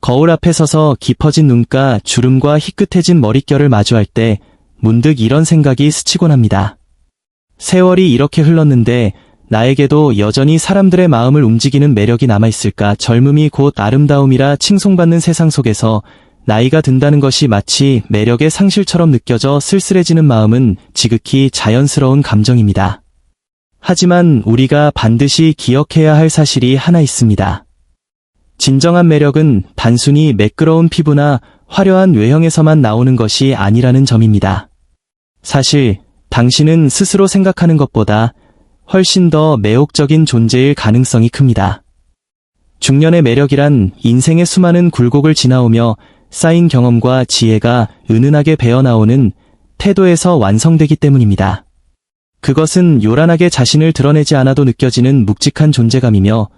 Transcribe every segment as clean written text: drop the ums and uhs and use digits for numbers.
거울 앞에 서서 깊어진 눈가, 주름과 희끗해진 머릿결을 마주할 때 문득 이런 생각이 스치곤 합니다. 세월이 이렇게 흘렀는데 나에게도 여전히 사람들의 마음을 움직이는 매력이 남아있을까? 젊음이 곧 아름다움이라 칭송받는 세상 속에서 나이가 든다는 것이 마치 매력의 상실처럼 느껴져 쓸쓸해지는 마음은 지극히 자연스러운 감정입니다. 하지만 우리가 반드시 기억해야 할 사실이 하나 있습니다. 진정한 매력은 단순히 매끄러운 피부나 화려한 외형에서만 나오는 것이 아니라는 점입니다. 사실 당신은 스스로 생각하는 것보다 훨씬 더 매혹적인 존재일 가능성이 큽니다. 중년의 매력이란 인생의 수많은 굴곡을 지나오며 쌓인 경험과 지혜가 은은하게 배어나오는 태도에서 완성되기 때문입니다. 그것은 요란하게 자신을 드러내지 않아도 느껴지는 묵직한 존재감이며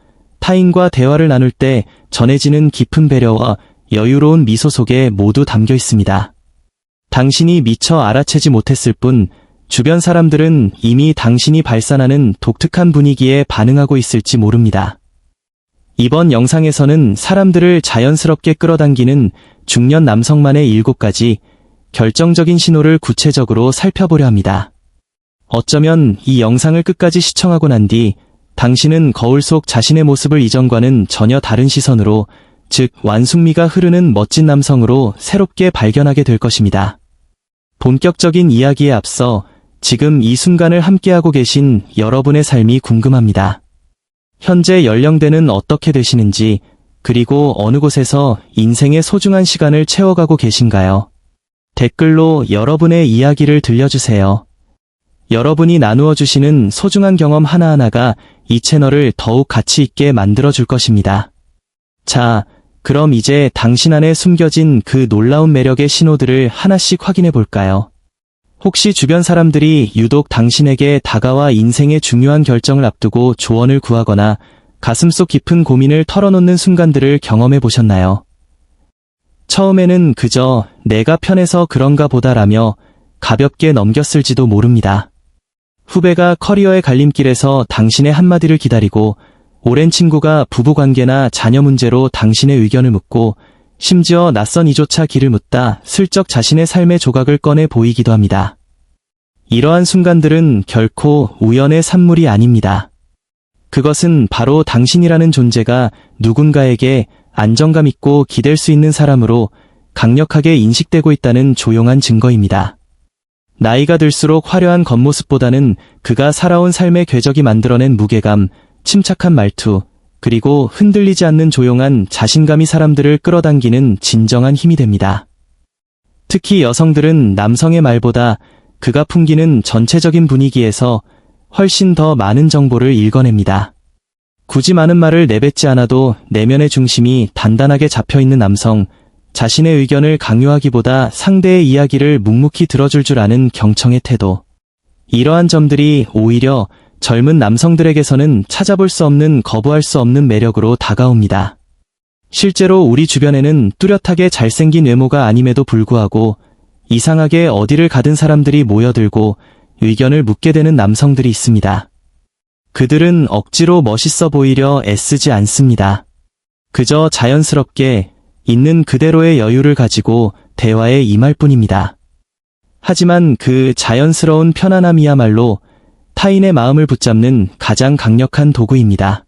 타인과 대화를 나눌 때 전해지는 깊은 배려와 여유로운 미소 속에 모두 담겨 있습니다. 당신이 미처 알아채지 못했을 뿐 주변 사람들은 이미 당신이 발산하는 독특한 분위기에 반응하고 있을지 모릅니다. 이번 영상에서는 사람들을 자연스럽게 끌어당기는 중년 남성만의 7가지 결정적인 신호를 구체적으로 살펴보려 합니다. 어쩌면 이 영상을 끝까지 시청하고 난 뒤 당신은 거울 속 자신의 모습을 이전과는 전혀 다른 시선으로, 즉 완숙미가 흐르는 멋진 남성으로 새롭게 발견하게 될 것입니다. 본격적인 이야기에 앞서 지금 이 순간을 함께하고 계신 여러분의 삶이 궁금합니다. 현재 연령대는 어떻게 되시는지, 그리고 어느 곳에서 인생의 소중한 시간을 채워가고 계신가요? 댓글로 여러분의 이야기를 들려주세요. 여러분이 나누어 주시는 소중한 경험 하나하나가 이 채널을 더욱 가치 있게 만들어줄 것입니다. 자, 그럼 이제 당신 안에 숨겨진 그 놀라운 매력의 신호들을 하나씩 확인해 볼까요? 혹시 주변 사람들이 유독 당신에게 다가와 인생의 중요한 결정을 앞두고 조언을 구하거나 가슴속 깊은 고민을 털어놓는 순간들을 경험해 보셨나요? 처음에는 그저 내가 편해서 그런가 보다라며 가볍게 넘겼을지도 모릅니다. 후배가 커리어의 갈림길에서 당신의 한마디를 기다리고, 오랜 친구가 부부관계나 자녀 문제로 당신의 의견을 묻고, 심지어 낯선 이조차 길을 묻다 슬쩍 자신의 삶의 조각을 꺼내 보이기도 합니다. 이러한 순간들은 결코 우연의 산물이 아닙니다. 그것은 바로 당신이라는 존재가 누군가에게 안정감 있고 기댈 수 있는 사람으로 강력하게 인식되고 있다는 조용한 증거입니다. 나이가 들수록 화려한 겉모습보다는 그가 살아온 삶의 궤적이 만들어낸 무게감, 침착한 말투, 그리고 흔들리지 않는 조용한 자신감이 사람들을 끌어당기는 진정한 힘이 됩니다. 특히 여성들은 남성의 말보다 그가 풍기는 전체적인 분위기에서 훨씬 더 많은 정보를 읽어냅니다. 굳이 많은 말을 내뱉지 않아도 내면의 중심이 단단하게 잡혀있는 남성, 자신의 의견을 강요하기보다 상대의 이야기를 묵묵히 들어줄 줄 아는 경청의 태도. 이러한 점들이 오히려 젊은 남성들에게서는 찾아볼 수 없는, 거부할 수 없는 매력으로 다가옵니다. 실제로 우리 주변에는 뚜렷하게 잘생긴 외모가 아님에도 불구하고 이상하게 어디를 가든 사람들이 모여들고 의견을 묻게 되는 남성들이 있습니다. 그들은 억지로 멋있어 보이려 애쓰지 않습니다. 그저 자연스럽게 있는 그대로의 여유를 가지고 대화에 임할 뿐입니다. 하지만 그 자연스러운 편안함이야말로 타인의 마음을 붙잡는 가장 강력한 도구입니다.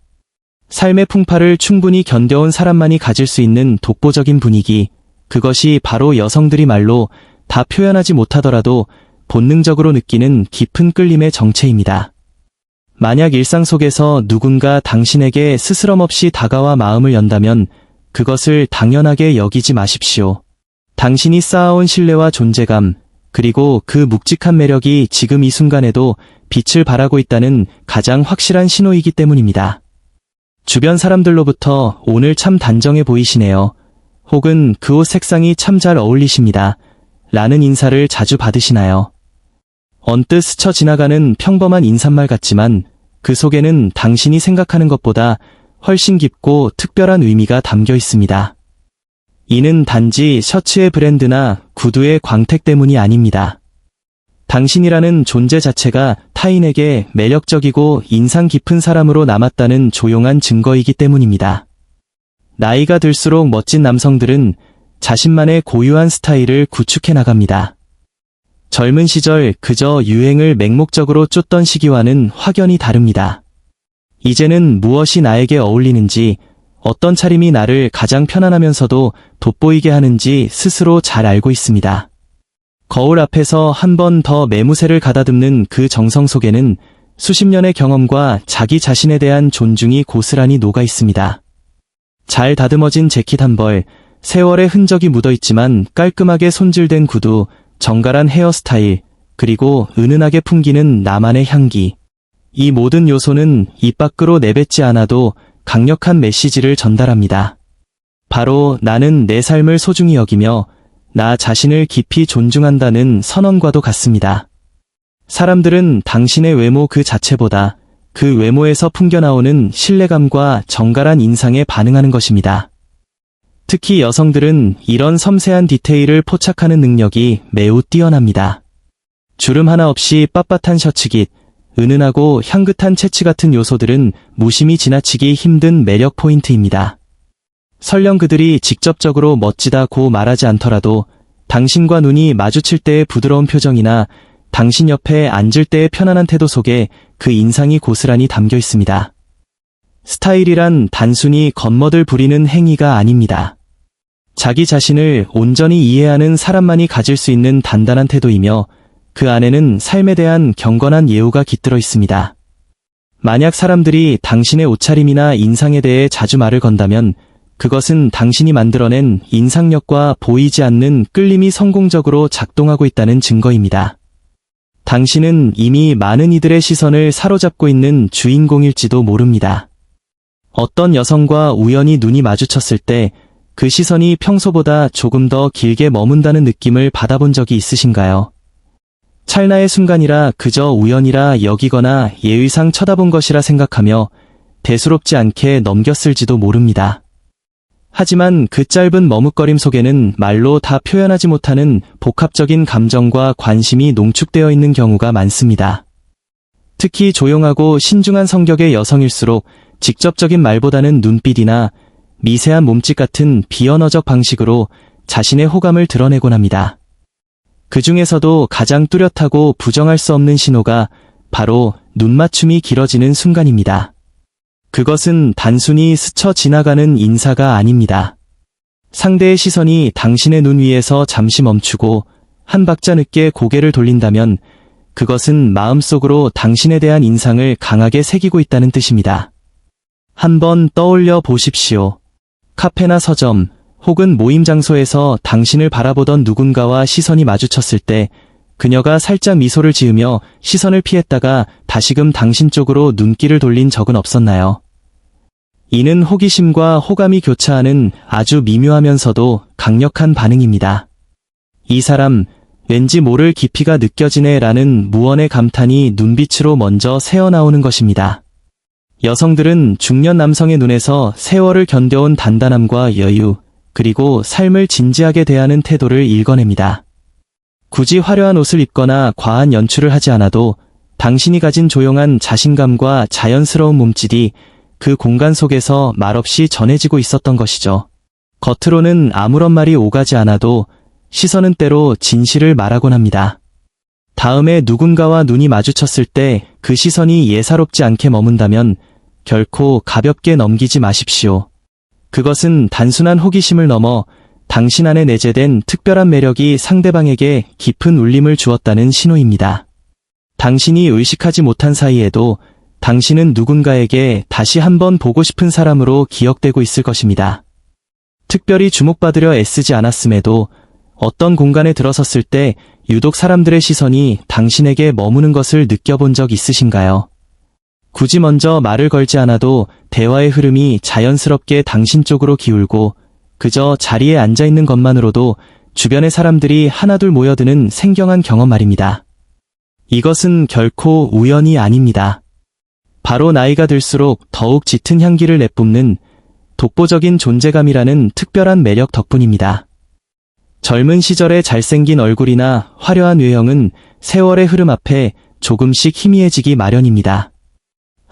삶의 풍파를 충분히 견뎌온 사람만이 가질 수 있는 독보적인 분위기, 그것이 바로 여성들이 말로 다 표현하지 못하더라도 본능적으로 느끼는 깊은 끌림의 정체입니다. 만약 일상 속에서 누군가 당신에게 스스럼없이 다가와 마음을 연다면 그것을 당연하게 여기지 마십시오. 당신이 쌓아온 신뢰와 존재감, 그리고 그 묵직한 매력이 지금 이 순간에도 빛을 발하고 있다는 가장 확실한 신호이기 때문입니다. 주변 사람들로부터 오늘 참 단정해 보이시네요. 혹은 그 옷 색상이 참 잘 어울리십니다. 라는 인사를 자주 받으시나요? 언뜻 스쳐 지나가는 평범한 인사말 같지만 그 속에는 당신이 생각하는 것보다 훨씬 깊고 특별한 의미가 담겨 있습니다. 이는 단지 셔츠의 브랜드나 구두의 광택 때문이 아닙니다. 당신이라는 존재 자체가 타인에게 매력적이고 인상 깊은 사람으로 남았다는 조용한 증거이기 때문입니다. 나이가 들수록 멋진 남성들은 자신만의 고유한 스타일을 구축해 나갑니다. 젊은 시절 그저 유행을 맹목적으로 쫓던 시기와는 확연히 다릅니다. 이제는 무엇이 나에게 어울리는지, 어떤 차림이 나를 가장 편안하면서도 돋보이게 하는지 스스로 잘 알고 있습니다. 거울 앞에서 한 번 더 매무새를 가다듬는 그 정성 속에는 수십 년의 경험과 자기 자신에 대한 존중이 고스란히 녹아 있습니다. 잘 다듬어진 재킷 한 벌, 세월의 흔적이 묻어있지만 깔끔하게 손질된 구두, 정갈한 헤어스타일, 그리고 은은하게 풍기는 나만의 향기. 이 모든 요소는 입 밖으로 내뱉지 않아도 강력한 메시지를 전달합니다. 바로 나는 내 삶을 소중히 여기며 나 자신을 깊이 존중한다는 선언과도 같습니다. 사람들은 당신의 외모 그 자체보다 그 외모에서 풍겨나오는 신뢰감과 정갈한 인상에 반응하는 것입니다. 특히 여성들은 이런 섬세한 디테일을 포착하는 능력이 매우 뛰어납니다. 주름 하나 없이 빳빳한 셔츠깃, 은은하고 향긋한 채취 같은 요소들은 무심히 지나치기 힘든 매력 포인트입니다. 설령 그들이 직접적으로 멋지다고 말하지 않더라도 당신과 눈이 마주칠 때의 부드러운 표정이나 당신 옆에 앉을 때의 편안한 태도 속에 그 인상이 고스란히 담겨 있습니다. 스타일이란 단순히 겉멋을 부리는 행위가 아닙니다. 자기 자신을 온전히 이해하는 사람만이 가질 수 있는 단단한 태도이며 그 안에는 삶에 대한 경건한 예우가 깃들어 있습니다. 만약 사람들이 당신의 옷차림이나 인상에 대해 자주 말을 건다면 그것은 당신이 만들어낸 인상력과 보이지 않는 끌림이 성공적으로 작동하고 있다는 증거입니다. 당신은 이미 많은 이들의 시선을 사로잡고 있는 주인공일지도 모릅니다. 어떤 여성과 우연히 눈이 마주쳤을 때 그 시선이 평소보다 조금 더 길게 머문다는 느낌을 받아본 적이 있으신가요? 찰나의 순간이라 그저 우연이라 여기거나 예의상 쳐다본 것이라 생각하며 대수롭지 않게 넘겼을지도 모릅니다. 하지만 그 짧은 머뭇거림 속에는 말로 다 표현하지 못하는 복합적인 감정과 관심이 농축되어 있는 경우가 많습니다. 특히 조용하고 신중한 성격의 여성일수록 직접적인 말보다는 눈빛이나 미세한 몸짓 같은 비언어적 방식으로 자신의 호감을 드러내곤 합니다. 그 중에서도 가장 뚜렷하고 부정할 수 없는 신호가 바로 눈맞춤이 길어지는 순간입니다. 그것은 단순히 스쳐 지나가는 인사가 아닙니다. 상대의 시선이 당신의 눈 위에서 잠시 멈추고 한 박자 늦게 고개를 돌린다면 그것은 마음속으로 당신에 대한 인상을 강하게 새기고 있다는 뜻입니다. 한번 떠올려 보십시오. 카페나 서점, 혹은 모임 장소에서 당신을 바라보던 누군가와 시선이 마주쳤을 때 그녀가 살짝 미소를 지으며 시선을 피했다가 다시금 당신 쪽으로 눈길을 돌린 적은 없었나요? 이는 호기심과 호감이 교차하는 아주 미묘하면서도 강력한 반응입니다. 이 사람, 왠지 모를 깊이가 느껴지네 라는 무언의 감탄이 눈빛으로 먼저 새어나오는 것입니다. 여성들은 중년 남성의 눈에서 세월을 견뎌온 단단함과 여유, 그리고 삶을 진지하게 대하는 태도를 읽어냅니다. 굳이 화려한 옷을 입거나 과한 연출을 하지 않아도 당신이 가진 조용한 자신감과 자연스러운 몸짓이 그 공간 속에서 말없이 전해지고 있었던 것이죠. 겉으로는 아무런 말이 오가지 않아도 시선은 때로 진실을 말하곤 합니다. 다음에 누군가와 눈이 마주쳤을 때 그 시선이 예사롭지 않게 머문다면 결코 가볍게 넘기지 마십시오. 그것은 단순한 호기심을 넘어 당신 안에 내재된 특별한 매력이 상대방에게 깊은 울림을 주었다는 신호입니다. 당신이 의식하지 못한 사이에도 당신은 누군가에게 다시 한번 보고 싶은 사람으로 기억되고 있을 것입니다. 특별히 주목받으려 애쓰지 않았음에도 어떤 공간에 들어섰을 때 유독 사람들의 시선이 당신에게 머무는 것을 느껴본 적 있으신가요? 굳이 먼저 말을 걸지 않아도 대화의 흐름이 자연스럽게 당신 쪽으로 기울고 그저 자리에 앉아있는 것만으로도 주변의 사람들이 하나둘 모여드는 생경한 경험 말입니다. 이것은 결코 우연이 아닙니다. 바로 나이가 들수록 더욱 짙은 향기를 내뿜는 독보적인 존재감이라는 특별한 매력 덕분입니다. 젊은 시절의 잘생긴 얼굴이나 화려한 외형은 세월의 흐름 앞에 조금씩 희미해지기 마련입니다.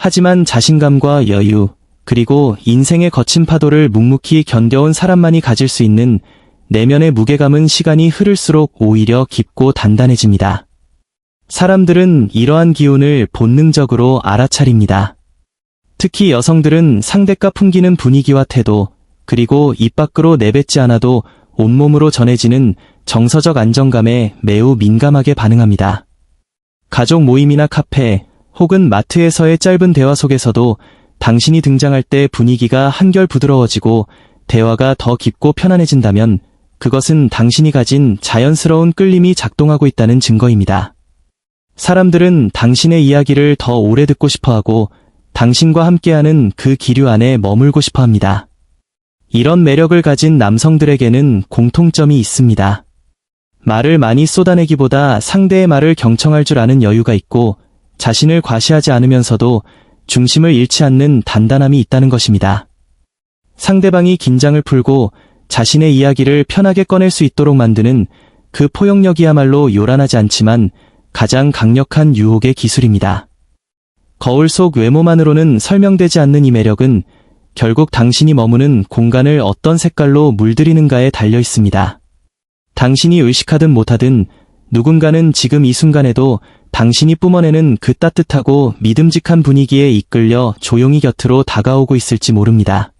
하지만 자신감과 여유, 그리고 인생의 거친 파도를 묵묵히 견뎌온 사람만이 가질 수 있는 내면의 무게감은 시간이 흐를수록 오히려 깊고 단단해집니다. 사람들은 이러한 기운을 본능적으로 알아차립니다. 특히 여성들은 상대가 풍기는 분위기와 태도, 그리고 입 밖으로 내뱉지 않아도 온몸으로 전해지는 정서적 안정감에 매우 민감하게 반응합니다. 가족 모임이나 카페, 혹은 마트에서의 짧은 대화 속에서도 당신이 등장할 때 분위기가 한결 부드러워지고 대화가 더 깊고 편안해진다면 그것은 당신이 가진 자연스러운 끌림이 작동하고 있다는 증거입니다. 사람들은 당신의 이야기를 더 오래 듣고 싶어하고 당신과 함께하는 그 기류 안에 머물고 싶어합니다. 이런 매력을 가진 남성들에게는 공통점이 있습니다. 말을 많이 쏟아내기보다 상대의 말을 경청할 줄 아는 여유가 있고 자신을 과시하지 않으면서도 중심을 잃지 않는 단단함이 있다는 것입니다. 상대방이 긴장을 풀고 자신의 이야기를 편하게 꺼낼 수 있도록 만드는 그 포용력이야말로 요란하지 않지만 가장 강력한 유혹의 기술입니다. 거울 속 외모만으로는 설명되지 않는 이 매력은 결국 당신이 머무는 공간을 어떤 색깔로 물들이는가에 달려 있습니다. 당신이 의식하든 못하든 누군가는 지금 이 순간에도 당신이 뿜어내는 그 따뜻하고 믿음직한 분위기에 이끌려 조용히 곁으로 다가오고 있을지 모릅니다.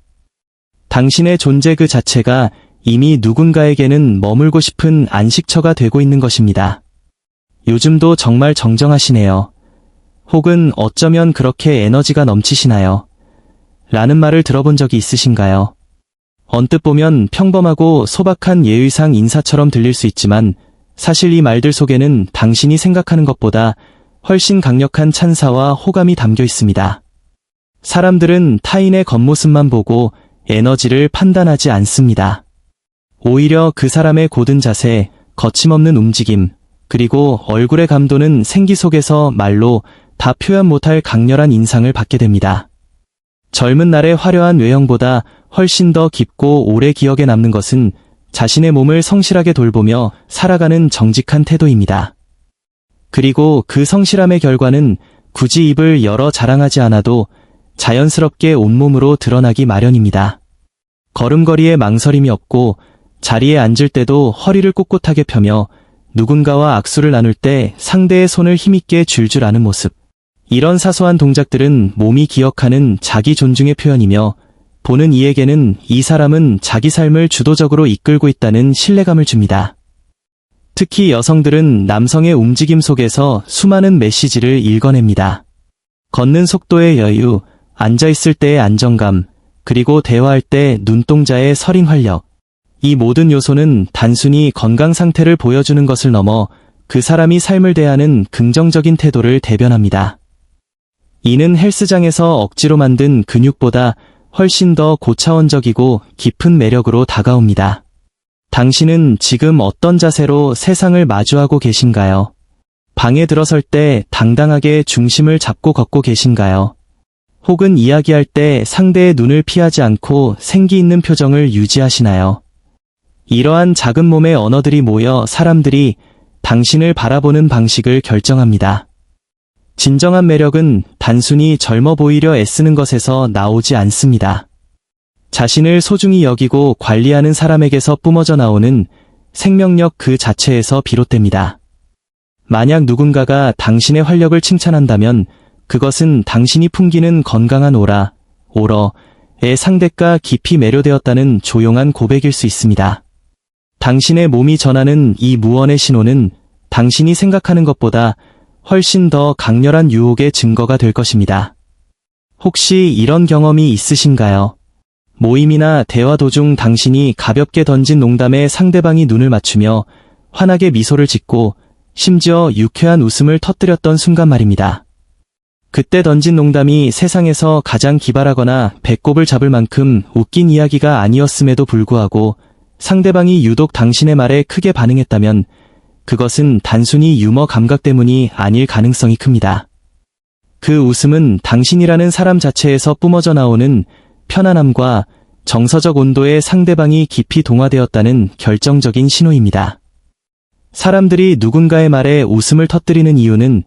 당신의 존재 그 자체가 이미 누군가에게는 머물고 싶은 안식처가 되고 있는 것입니다. 요즘도 정말 정정하시네요. 혹은 어쩌면 그렇게 에너지가 넘치시나요? 라는 말을 들어본 적이 있으신가요? 언뜻 보면 평범하고 소박한 예의상 인사처럼 들릴 수 있지만 사실 이 말들 속에는 당신이 생각하는 것보다 훨씬 강력한 찬사와 호감이 담겨 있습니다. 사람들은 타인의 겉모습만 보고 에너지를 판단하지 않습니다. 오히려 그 사람의 고든 자세, 거침없는 움직임, 그리고 얼굴의 감도는 생기 속에서 말로 다 표현 못할 강렬한 인상을 받게 됩니다. 젊은 날의 화려한 외형보다 훨씬 더 깊고 오래 기억에 남는 것은 자신의 몸을 성실하게 돌보며 살아가는 정직한 태도입니다. 그리고 그 성실함의 결과는 굳이 입을 열어 자랑하지 않아도 자연스럽게 온몸으로 드러나기 마련입니다. 걸음걸이에 망설임이 없고 자리에 앉을 때도 허리를 꼿꼿하게 펴며 누군가와 악수를 나눌 때 상대의 손을 힘있게 쥘 아는 모습. 이런 사소한 동작들은 몸이 기억하는 자기 존중의 표현이며 보는 이에게는 이 사람은 자기 삶을 주도적으로 이끌고 있다는 신뢰감을 줍니다. 특히 여성들은 남성의 움직임 속에서 수많은 메시지를 읽어냅니다. 걷는 속도의 여유, 앉아있을 때의 안정감, 그리고 대화할 때 눈동자의 서린 활력. 이 모든 요소는 단순히 건강 상태를 보여주는 것을 넘어 그 사람이 삶을 대하는 긍정적인 태도를 대변합니다. 이는 헬스장에서 억지로 만든 근육보다 훨씬 더 고차원적이고 깊은 매력으로 다가옵니다. 당신은 지금 어떤 자세로 세상을 마주하고 계신가요? 방에 들어설 때 당당하게 중심을 잡고 걷고 계신가요? 혹은 이야기할 때 상대의 눈을 피하지 않고 생기 있는 표정을 유지하시나요? 이러한 작은 몸의 언어들이 모여 사람들이 당신을 바라보는 방식을 결정합니다. 진정한 매력은 단순히 젊어 보이려 애쓰는 것에서 나오지 않습니다. 자신을 소중히 여기고 관리하는 사람에게서 뿜어져 나오는 생명력 그 자체에서 비롯됩니다. 만약 누군가가 당신의 활력을 칭찬한다면 그것은 당신이 풍기는 건강한 오러의 상대가 깊이 매료되었다는 조용한 고백일 수 있습니다. 당신의 몸이 전하는 이 무언의 신호는 당신이 생각하는 것보다 훨씬 더 강렬한 유혹의 증거가 될 것입니다. 혹시 이런 경험이 있으신가요? 모임이나 대화 도중 당신이 가볍게 던진 농담에 상대방이 눈을 맞추며 환하게 미소를 짓고 심지어 유쾌한 웃음을 터뜨렸던 순간 말입니다. 그때 던진 농담이 세상에서 가장 기발하거나 배꼽을 잡을 만큼 웃긴 이야기가 아니었음에도 불구하고 상대방이 유독 당신의 말에 크게 반응했다면 그것은 단순히 유머 감각 때문이 아닐 가능성이 큽니다. 그 웃음은 당신이라는 사람 자체에서 뿜어져 나오는 편안함과 정서적 온도에 상대방이 깊이 동화되었다는 결정적인 신호입니다. 사람들이 누군가의 말에 웃음을 터뜨리는 이유는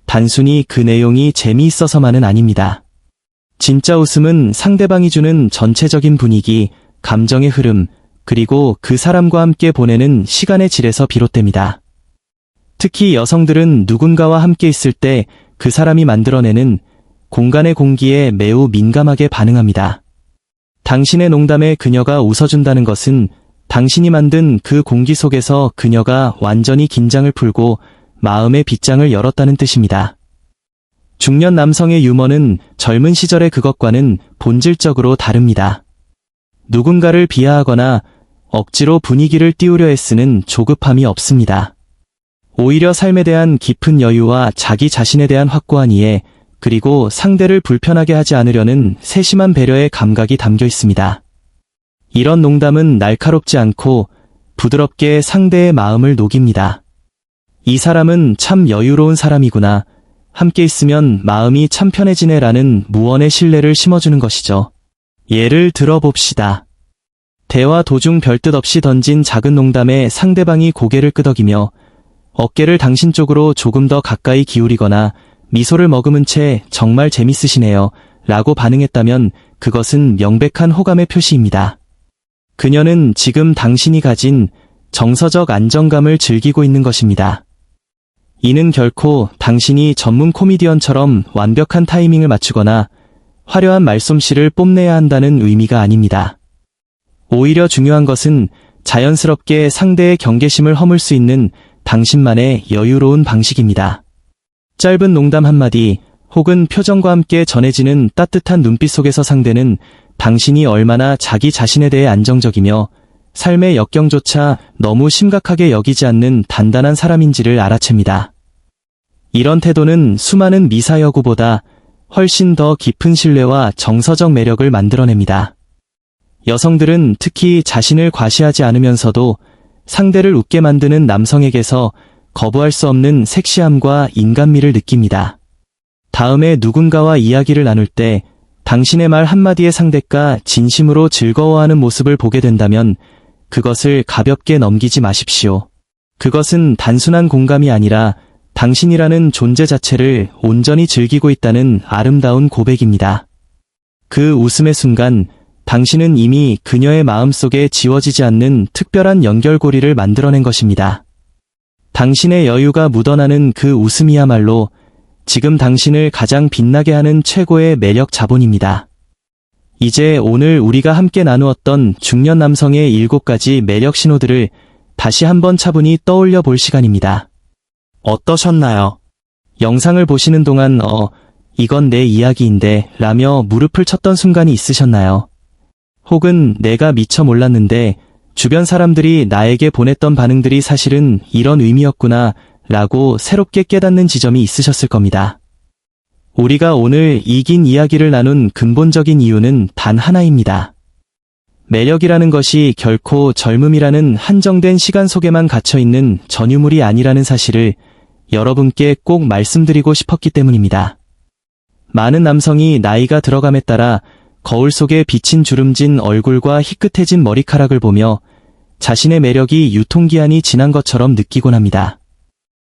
단순히 그 내용이 재미있어서만은 아닙니다. 진짜 웃음은 상대방이 주는 전체적인 분위기, 감정의 흐름, 그리고 그 사람과 함께 보내는 시간의 질에서 비롯됩니다. 특히 여성들은 누군가와 함께 있을 때 그 사람이 만들어내는 공간의 공기에 매우 민감하게 반응합니다. 당신의 농담에 그녀가 웃어준다는 것은 당신이 만든 그 공기 속에서 그녀가 완전히 긴장을 풀고 마음의 빗장을 열었다는 뜻입니다. 중년 남성의 유머는 젊은 시절의 그것과는 본질적으로 다릅니다. 누군가를 비하하거나 억지로 분위기를 띄우려 애쓰는 조급함이 없습니다. 오히려 삶에 대한 깊은 여유와 자기 자신에 대한 확고한 이해, 그리고 상대를 불편하게 하지 않으려는 세심한 배려의 감각이 담겨 있습니다. 이런 농담은 날카롭지 않고 부드럽게 상대의 마음을 녹입니다. 이 사람은 참 여유로운 사람이구나. 함께 있으면 마음이 참 편해지네 라는 무언의 신뢰를 심어주는 것이죠. 예를 들어봅시다. 대화 도중 별뜻 없이 던진 작은 농담에 상대방이 고개를 끄덕이며 어깨를 당신 쪽으로 조금 더 가까이 기울이거나 미소를 머금은 채 정말 재밌으시네요 라고 반응했다면 그것은 명백한 호감의 표시입니다. 그녀는 지금 당신이 가진 정서적 안정감을 즐기고 있는 것입니다. 이는 결코 당신이 전문 코미디언처럼 완벽한 타이밍을 맞추거나 화려한 말솜씨를 뽐내야 한다는 의미가 아닙니다. 오히려 중요한 것은 자연스럽게 상대의 경계심을 허물 수 있는 당신만의 여유로운 방식입니다. 짧은 농담 한마디 혹은 표정과 함께 전해지는 따뜻한 눈빛 속에서 상대는 당신이 얼마나 자기 자신에 대해 안정적이며 삶의 역경조차 너무 심각하게 여기지 않는 단단한 사람인지를 알아챕니다. 이런 태도는 수많은 미사여구보다 훨씬 더 깊은 신뢰와 정서적 매력을 만들어냅니다. 여성들은 특히 자신을 과시하지 않으면서도 상대를 웃게 만드는 남성에게서 거부할 수 없는 섹시함과 인간미를 느낍니다. 다음에 누군가와 이야기를 나눌 때 당신의 말 한마디에 상대가 진심으로 즐거워하는 모습을 보게 된다면 그것을 가볍게 넘기지 마십시오. 그것은 단순한 공감이 아니라 당신이라는 존재 자체를 온전히 즐기고 있다는 아름다운 고백입니다. 그 웃음의 순간 당신은 이미 그녀의 마음속에 지워지지 않는 특별한 연결고리를 만들어낸 것입니다. 당신의 여유가 묻어나는 그 웃음이야말로 지금 당신을 가장 빛나게 하는 최고의 매력 자본입니다. 이제 오늘 우리가 함께 나누었던 중년 남성의 7가지 매력 신호들을 다시 한번 차분히 떠올려 볼 시간입니다. 어떠셨나요? 영상을 보시는 동안 이건 내 이야기인데 라며 무릎을 쳤던 순간이 있으셨나요? 혹은 내가 미처 몰랐는데 주변 사람들이 나에게 보냈던 반응들이 사실은 이런 의미였구나 라고 새롭게 깨닫는 지점이 있으셨을 겁니다. 우리가 오늘 이 긴 이야기를 나눈 근본적인 이유는 단 하나입니다. 매력이라는 것이 결코 젊음이라는 한정된 시간 속에만 갇혀있는 전유물이 아니라는 사실을 여러분께 꼭 말씀드리고 싶었기 때문입니다. 많은 남성이 나이가 들어감에 따라 거울 속에 비친 주름진 얼굴과 희끗해진 머리카락을 보며 자신의 매력이 유통기한이 지난 것처럼 느끼곤 합니다.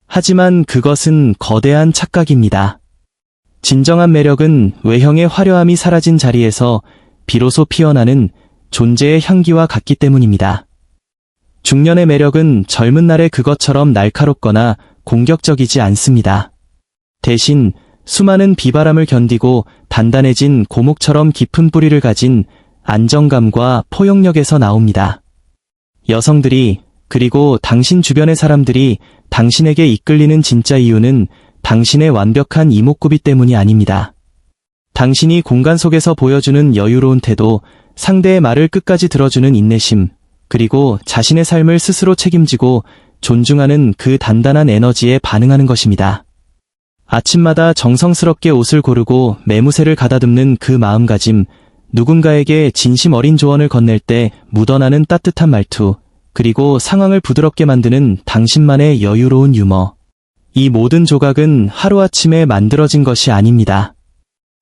하지만 그것은 거대한 착각입니다. 진정한 매력은 외형의 화려함이 사라진 자리에서 비로소 피어나는 존재의 향기와 같기 때문입니다. 중년의 매력은 젊은 날의 그것처럼 날카롭거나 공격적이지 않습니다. 대신 수많은 비바람을 견디고 단단해진 고목처럼 깊은 뿌리를 가진 안정감과 포용력에서 나옵니다. 여성들이 그리고 당신 주변의 사람들이 당신에게 이끌리는 진짜 이유는 당신의 완벽한 이목구비 때문이 아닙니다. 당신이 공간 속에서 보여주는 여유로운 태도, 상대의 말을 끝까지 들어주는 인내심, 그리고 자신의 삶을 스스로 책임지고 존중하는 그 단단한 에너지에 반응하는 것입니다. 아침마다 정성스럽게 옷을 고르고 매무새를 가다듬는 그 마음가짐, 누군가에게 진심 어린 조언을 건넬 때 묻어나는 따뜻한 말투, 그리고 상황을 부드럽게 만드는 당신만의 여유로운 유머. 이 모든 조각은 하루아침에 만들어진 것이 아닙니다.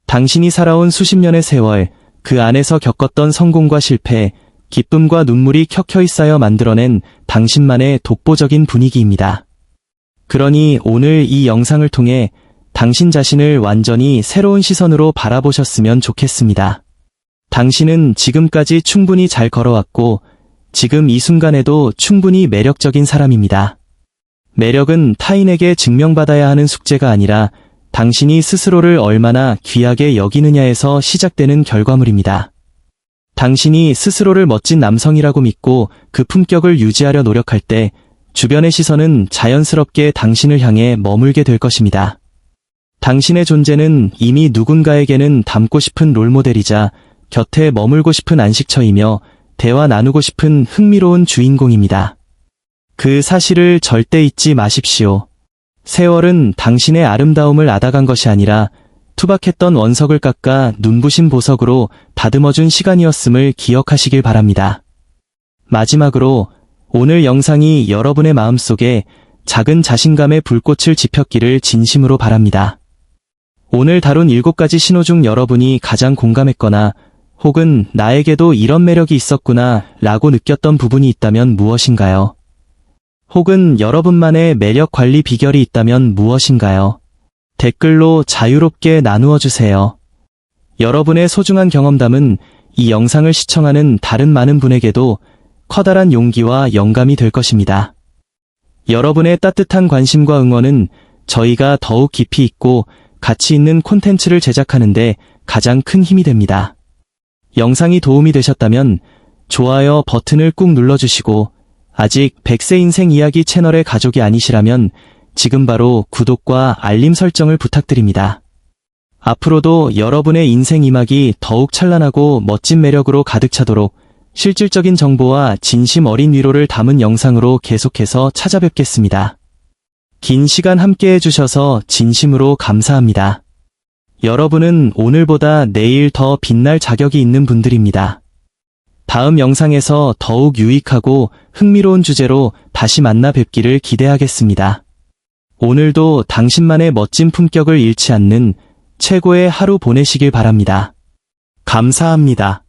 당신이 살아온 수십 년의 세월, 그 안에서 겪었던 성공과 실패, 기쁨과 눈물이 켜켜이 쌓여 만들어낸 당신만의 독보적인 분위기입니다. 그러니 오늘 이 영상을 통해 당신 자신을 완전히 새로운 시선으로 바라보셨으면 좋겠습니다. 당신은 지금까지 충분히 잘 걸어왔고 지금 이 순간에도 충분히 매력적인 사람입니다. 매력은 타인에게 증명받아야 하는 숙제가 아니라 당신이 스스로를 얼마나 귀하게 여기느냐에서 시작되는 결과물입니다. 당신이 스스로를 멋진 남성이라고 믿고 그 품격을 유지하려 노력할 때 주변의 시선은 자연스럽게 당신을 향해 머물게 될 것입니다. 당신의 존재는 이미 누군가에게는 닮고 싶은 롤모델이자 곁에 머물고 싶은 안식처이며 대화 나누고 싶은 흥미로운 주인공입니다. 그 사실을 절대 잊지 마십시오. 세월은 당신의 아름다움을 앗아간 것이 아니라 투박했던 원석을 깎아 눈부신 보석으로 다듬어준 시간이었음을 기억하시길 바랍니다. 마지막으로 오늘 영상이 여러분의 마음속에 작은 자신감의 불꽃을 지폈기를 진심으로 바랍니다. 오늘 다룬 7가지 신호 중 여러분이 가장 공감했거나 혹은 나에게도 이런 매력이 있었구나 라고 느꼈던 부분이 있다면 무엇인가요? 혹은 여러분만의 매력 관리 비결이 있다면 무엇인가요? 댓글로 자유롭게 나누어 주세요. 여러분의 소중한 경험담은 이 영상을 시청하는 다른 많은 분에게도 커다란 용기와 영감이 될 것입니다. 여러분의 따뜻한 관심과 응원은 저희가 더욱 깊이 있고 가치 있는 콘텐츠를 제작하는데 가장 큰 힘이 됩니다. 영상이 도움이 되셨다면 좋아요 버튼을 꾹 눌러주시고 아직 100세 인생 이야기 채널의 가족이 아니시라면 지금 바로 구독과 알림 설정을 부탁드립니다. 앞으로도 여러분의 인생 이막이 더욱 찬란하고 멋진 매력으로 가득 차도록 실질적인 정보와 진심 어린 위로를 담은 영상으로 계속해서 찾아뵙겠습니다. 긴 시간 함께 해주셔서 진심으로 감사합니다. 여러분은 오늘보다 내일 더 빛날 자격이 있는 분들입니다. 다음 영상에서 더욱 유익하고 흥미로운 주제로 다시 만나 뵙기를 기대하겠습니다. 오늘도 당신만의 멋진 품격을 잃지 않는 최고의 하루 보내시길 바랍니다. 감사합니다.